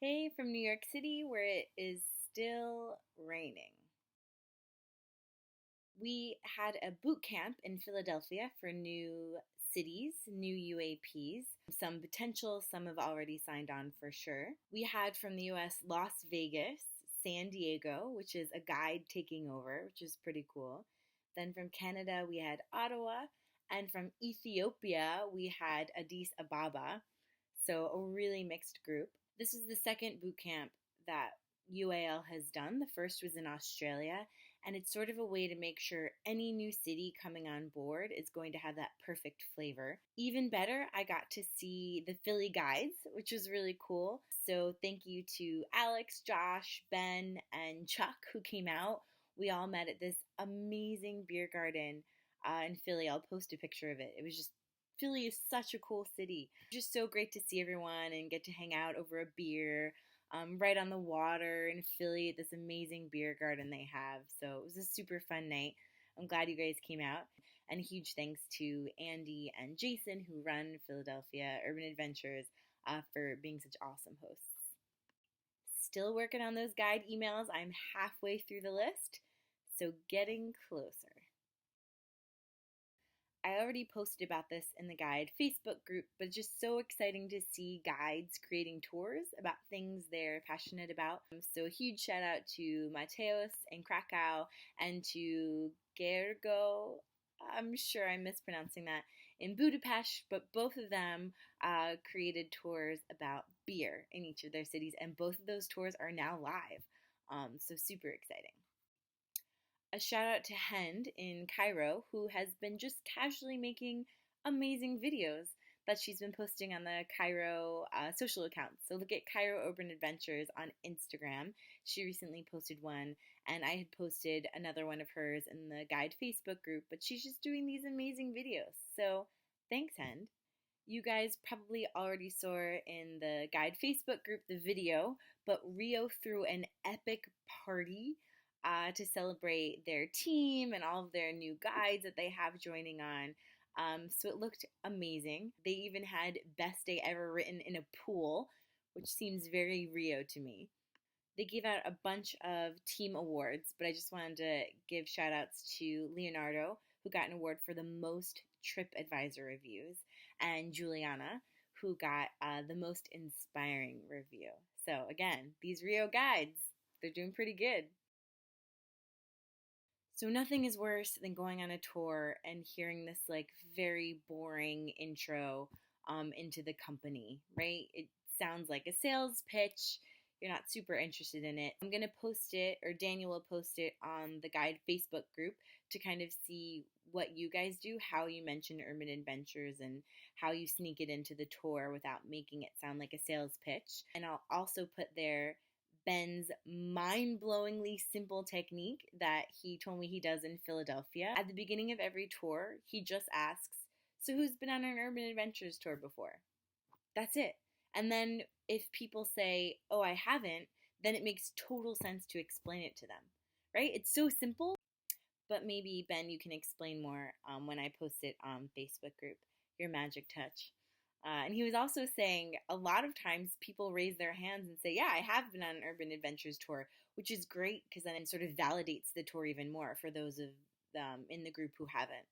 Hey from New York City, where it is still raining. We had a boot camp in Philadelphia for new cities, new UAPs. Some potential, some have already signed on for sure. We had from the US Las Vegas, San Diego, which is a guide taking over, which is pretty cool. Then from Canada, we had Ottawa. And from Ethiopia, we had Addis Ababa. So a really mixed group. This is the second boot camp that UAL has done. The first was in Australia, and it's sort of a way to make sure any new city coming on board is going to have that perfect flavor. Even better, I got to see the Philly guides, which was really cool. So thank you to Alex, Josh, Ben, and Chuck who came out. We all met at this amazing beer garden in Philly. I'll post a picture of it. It was just Philly is such a cool city. Just so great to see everyone and get to hang out over a beer right on the water in Philly at this amazing beer garden they have. So it was a super fun night. I'm glad you guys came out. And a huge thanks to Andy and Jason who run Philadelphia Urban Adventures for being such awesome hosts. Still working on those guide emails. I'm halfway through the list, so getting closer. I already posted about this in the guide Facebook group, but it's just so exciting to see guides creating tours about things they're passionate about. So a huge shout out to Mateos in Krakow and to Gergo, I'm sure I'm mispronouncing that, in Budapest, but both of them created tours about beer in each of their cities, and both of those tours are now live. So super exciting. A shout out to Hend in Cairo, who has been just casually making amazing videos that she's been posting on the Cairo social accounts. So look at Cairo Urban Adventures on Instagram. She recently posted one, and I had posted another one of hers in the Guide Facebook group, but she's just doing these amazing videos. So thanks, Hend. You guys probably already saw in the Guide Facebook group the video, but Rio threw an epic party to celebrate their team and all of their new guides that they have joining on. So it looked amazing. They even had best day ever written in a pool, which seems very Rio to me. They gave out a bunch of team awards, but I just wanted to give shout outs to Leonardo, who got an award for the most TripAdvisor reviews, and Juliana, who got the most inspiring review. So again, these Rio guides, they're doing pretty good. So nothing is worse than going on a tour and hearing this like very boring intro into the company, right? It sounds like a sales pitch. You're not super interested in it. I'm going to post it, or Daniel will post it on the Guide Facebook group to kind of see what you guys do, how you mention urban adventures and how you sneak it into the tour without making it sound like a sales pitch. And I'll also put there Ben's mind-blowingly simple technique that he told me he does in Philadelphia. At the beginning of every tour, he just asks, "So who's been on an Urban Adventures tour before?" That's it. And then if people say, "Oh, I haven't," then it makes total sense to explain it to them, right? It's so simple, but maybe, Ben, you can explain more when I post it on Facebook group, your magic touch. And he was also saying a lot of times people raise their hands and say, "Yeah, I have been on an Urban Adventures tour," which is great because then it sort of validates the tour even more for those of them in the group who haven't.